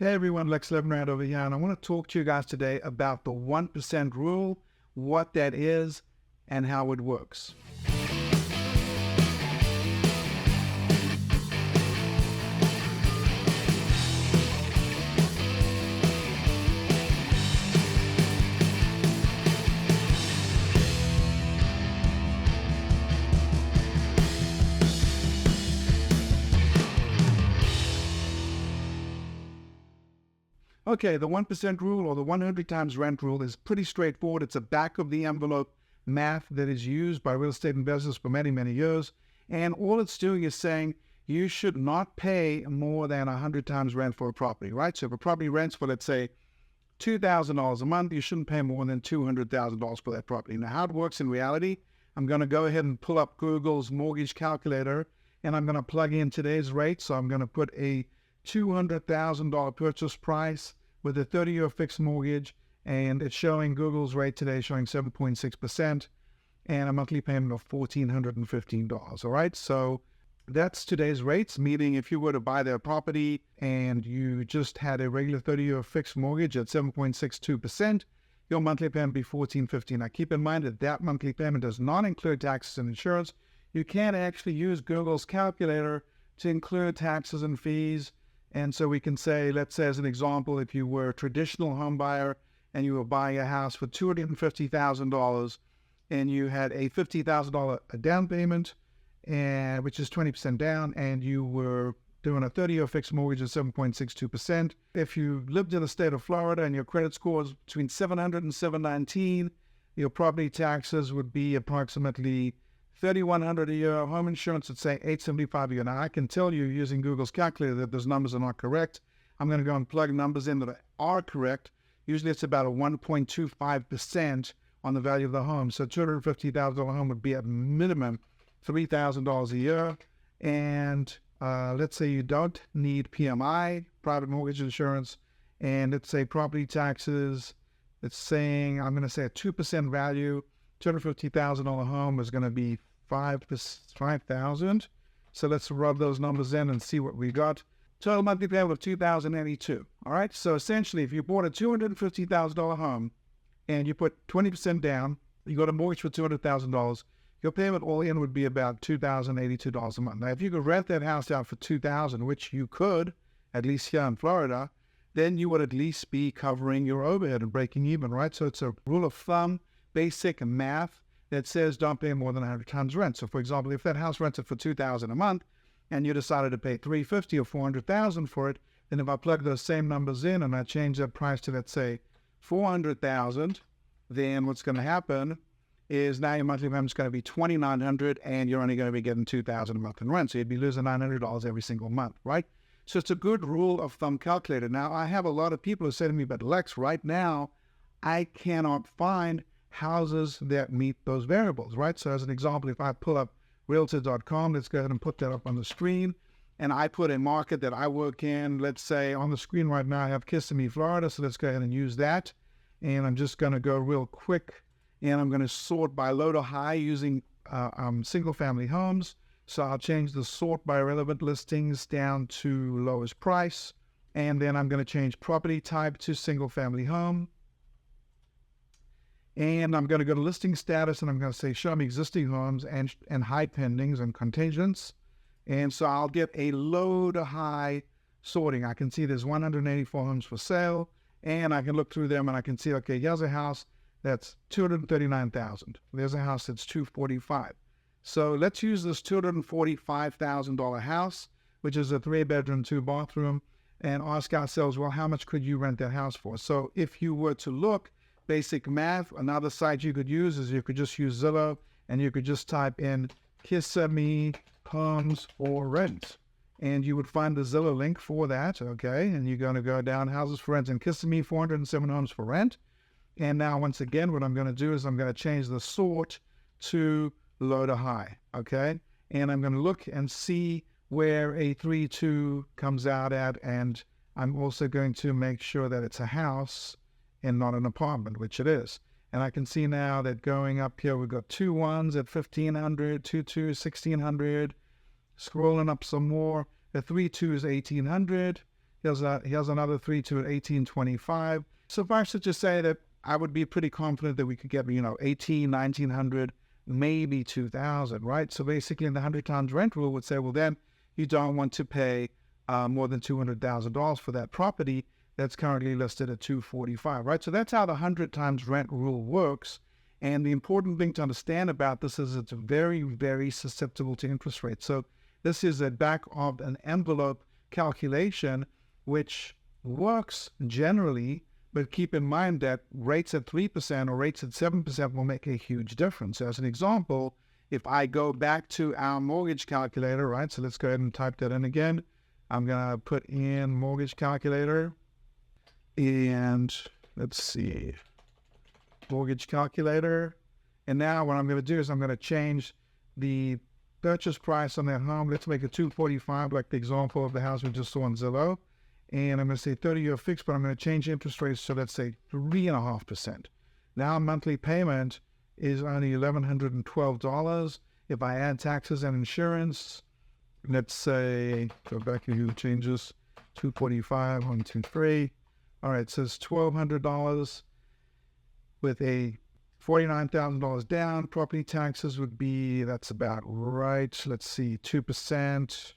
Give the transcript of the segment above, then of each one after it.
Hey everyone, Levinrad over here, and I want to talk to you guys today about the 1% rule, what that is, and how it works. Okay, the 1% rule or the 100 times rent rule is pretty straightforward. It's a back of the envelope math that is used by real estate investors for many, many years. And all it's doing is saying you should not pay more than 100 times rent for a property, right? So if a property rents for, let's say, $2,000 a month, you shouldn't pay more than $200,000 for that property. Now, how it works in reality, I'm going to go ahead and pull up Google's mortgage calculator, and I'm going to plug in today's rate. So I'm going to put a $200,000 purchase price with a 30-year fixed mortgage, and it's showing Google's rate today showing 7.6% and a monthly payment of $1,415. All right, so that's today's rates, meaning if you were to buy their property and you just had a regular 30-year fixed mortgage at 7.62%, your monthly payment would be $1,415. Now keep in mind that that monthly payment does not include taxes and insurance. You can actually use Google's calculator to include taxes and fees. And so we can say, let's say as an example, if you were a traditional home buyer and you were buying a house for $250,000 and you had a $50,000 down payment, and which is 20% down, and you were doing a 30-year fixed mortgage at 7.62%. If you lived in the state of Florida and your credit score is between 700 and 719, your property taxes would be approximately $3,100 a year. Home insurance would say $875 a year. Now, I can tell you using Google's calculator that those numbers are not correct. I'm going to go and plug numbers in that are correct. Usually it's about a 1.25% on the value of the home. So $250,000 home would be at minimum $3,000 a year. And let's say you don't need PMI, private mortgage insurance, and let's say property taxes. It's saying, I'm going to say a 2% value. $250,000 home is going to be $5,000. So let's rub those numbers in and see what we got. Total monthly payment of $2,082. All right. So essentially, if you bought a $250,000 home and you put 20% down, you got a mortgage for $200,000. Your payment all in would be about $2,082 a month. Now, if you could rent that house out for $2,000, which you could, at least here in Florida, then you would at least be covering your overhead and breaking even, right? So it's a rule of thumb, basic math that says don't pay more than 100 times rent. So, for example, if that house rented for $2,000 a month and you decided to pay $350,000 or $400,000 for it, then if I plug those same numbers in and I change that price to, let's say, $400,000, then what's going to happen is now your monthly payment is going to be $2,900 and you're only going to be getting $2,000 a month in rent. So you'd be losing $900 every single month, right? So it's a good rule of thumb calculator. Now, I have a lot of people who say to me, but Lex, right now, I cannot find houses that meet those variables, right? So as an example, if I pull up realtor.com, let's go ahead and put that up on the screen. And I put a market that I work in, let's say on the screen right now, I have Kissimmee, Florida. So let's go ahead and use that. And I'm just going to go real quick and I'm going to sort by low to high using single family homes. So I'll change the sort by relevant listings down to lowest price. And then I'm going to change property type to single family home. And I'm going to go to listing status and I'm going to say, show me existing homes and high pendings and contingents. And so I'll get a low to high sorting. I can see there's 184 homes for sale and I can look through them and I can see, okay, here's a house that's $239,000. There's a house that's $245,000. So let's use this $245,000 house, which is a 3-bedroom, 2-bathroom, and ask ourselves, well, how much could you rent that house for? So if you were to look, basic math, another site you could use is you could just use Zillow and you could just type in Kissimmee homes for rent. And you would find the Zillow link for that, okay? And you're going to go down houses for rent in Kissimmee, 407 homes for rent. And now, once again, what I'm going to do is I'm going to change the sort to low to high, okay? And I'm going to look and see where a 3-2 comes out at. And I'm also going to make sure that it's a house and not an apartment, which it is. And I can see now that going up here, we've got 2 1s at 1,500, 2 2, 1,600. Scrolling up some more, a 3 2 is 1,800. Here's another 3 to 1825. Suffice it to say that I would be pretty confident that we could get, 18, 1900, maybe 2000, right? So basically, in the 100 times rent rule would say, well, then you don't want to pay more than $200,000 for that property that's currently listed at 245, right? So that's how the 100 times rent rule works. And the important thing to understand about this is it's very, very susceptible to interest rates. So this is a back of an envelope calculation, which works generally, but keep in mind that rates at 3% or rates at 7% will make a huge difference. So as an example, if I go back to our mortgage calculator, right? So let's go ahead and type that in again. I'm going to put in mortgage calculator. And let's see, mortgage calculator. And now what I'm going to do is I'm going to change the purchase price on that home. Let's make it 245, like the example of the house we just saw on Zillow. And I'm going to say 30-year fixed, but I'm going to change interest rates. So let's say 3.5%. Now monthly payment is only $1,112. If I add taxes and insurance, let's say, go back to the changes, 245, 1, 2, 3. All right, so it's $1,200 with a $49,000 down. Property taxes would be, that's about right. Let's see, 2%.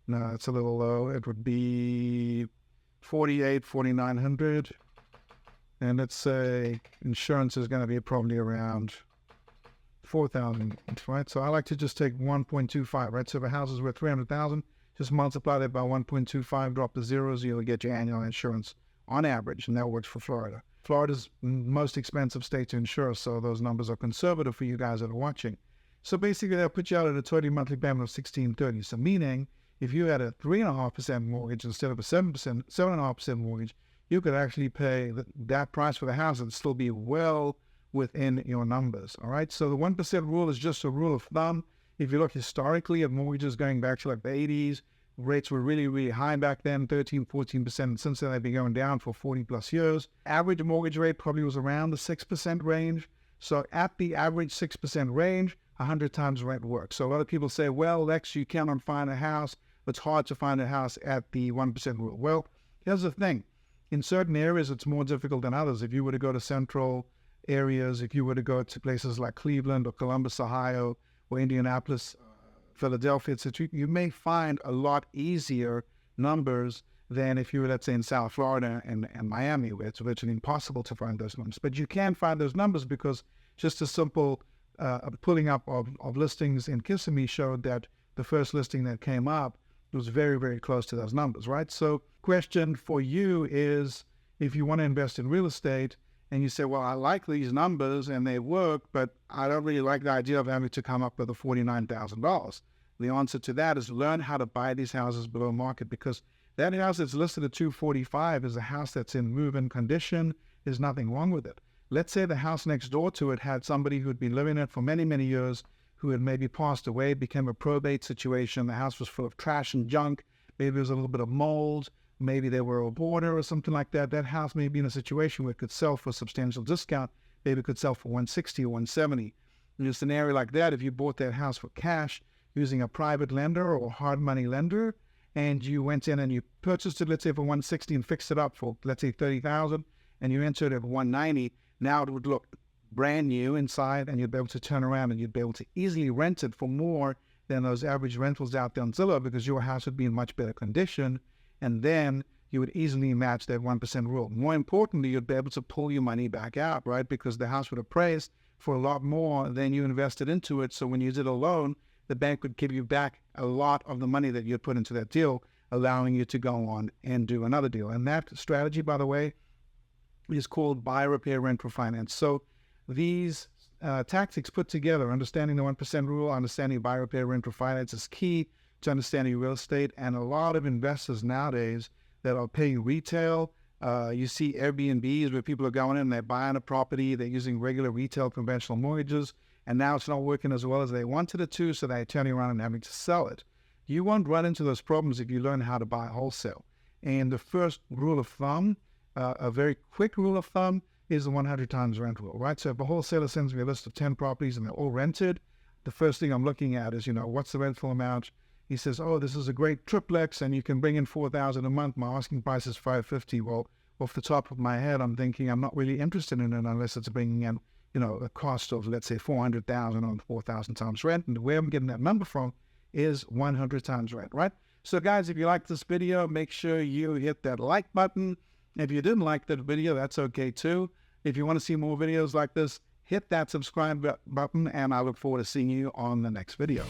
No, it's a little low. It would be $4,900. And let's say insurance is going to be probably around $4,000, right? So I like to just take 1.25, right? So if a house is worth $300,000, just multiply that by 1.25, drop the zeros, you'll get your annual insurance on average, and that works for Florida. Florida's most expensive state to insure, so those numbers are conservative for you guys that are watching. So basically, they'll put you out at a total monthly payment of $1,630. So meaning, if you had a 3.5% mortgage instead of a 7.5% mortgage, you could actually pay that price for the house and still be well within your numbers. All right. So the 1% rule is just a rule of thumb. If you look historically at mortgages going back to like the 80s, rates were really, really high back then, 13, 14%. And since then, they've been going down for 40 plus years. Average mortgage rate probably was around the 6% range. So at the average 6% range, 100 times rent works. So a lot of people say, well, Lex, you cannot find a house. It's hard to find a house at the 1% rule. Well, here's the thing. In certain areas, it's more difficult than others. If you were to go to central areas, if you were to go to places like Cleveland or Columbus, Ohio, or Indianapolis, Philadelphia, etc., you may find a lot easier numbers than if you were, let's say, in South Florida and Miami, where it's virtually impossible to find those numbers. But you can find those numbers because just a simple pulling up of listings in Kissimmee showed that the first listing that came up was very, very close to those numbers, right? So question for you is, if you want to invest in real estate and you say, well, I like these numbers and they work, but I don't really like the idea of having to come up with the $49,000. The answer to that is learn how to buy these houses below market, because that house that's listed at 245 is a house that's in move-in condition. There's nothing wrong with it. Let's say the house next door to it had somebody who'd been living in it for many, many years, who had maybe passed away, became a probate situation. The house was full of trash and junk. Maybe there was a little bit of mold. Maybe they were a hoarder or something like that. That house may be in a situation where it could sell for a substantial discount. Maybe it could sell for $160 or $170. In a scenario like that, if you bought that house for cash using a private lender or a hard money lender, and you went in and you purchased it, let's say for $160 and fixed it up for, let's say, $30,000, and you entered it at $190, now it would look brand new inside, and you'd be able to turn around and you'd be able to easily rent it for more than those average rentals out there on Zillow, because your house would be in much better condition, and then you would easily match that 1% rule. More importantly, you'd be able to pull your money back out, right? Because the house would appraise for a lot more than you invested into it. So when you did a loan, the bank would give you back a lot of the money that you had put into that deal, allowing you to go on and do another deal. And that strategy, by the way, is called buy, repair, rent, refinance. So these tactics put together, understanding the 1% rule, understanding buy, repair, rent, refinance, is key to understanding real estate. And a lot of investors nowadays that are paying retail, you see Airbnbs where people are going in, they're buying a property, they're using regular retail conventional mortgages, and now it's not working as well as they wanted it to, so they're turning around and having to sell it. You won't run into those problems if you learn how to buy wholesale. And the first rule of thumb, a very quick rule of thumb, is the 100 times rent rule, right? So if a wholesaler sends me a list of 10 properties and they're all rented, the first thing I'm looking at is, what's the rental amount? He says, oh, this is a great triplex and you can bring in 4,000 a month. My asking price is 550. Well, off the top of my head, I'm thinking I'm not really interested in it unless it's bringing in, a cost of, let's say, 400,000 on 4,000 times rent. And where I'm getting that number from is 100 times rent, right? So guys, if you like this video, make sure you hit that like button. If you didn't like that video, that's okay too. If you want to see more videos like this, hit that subscribe button, and I look forward to seeing you on the next video.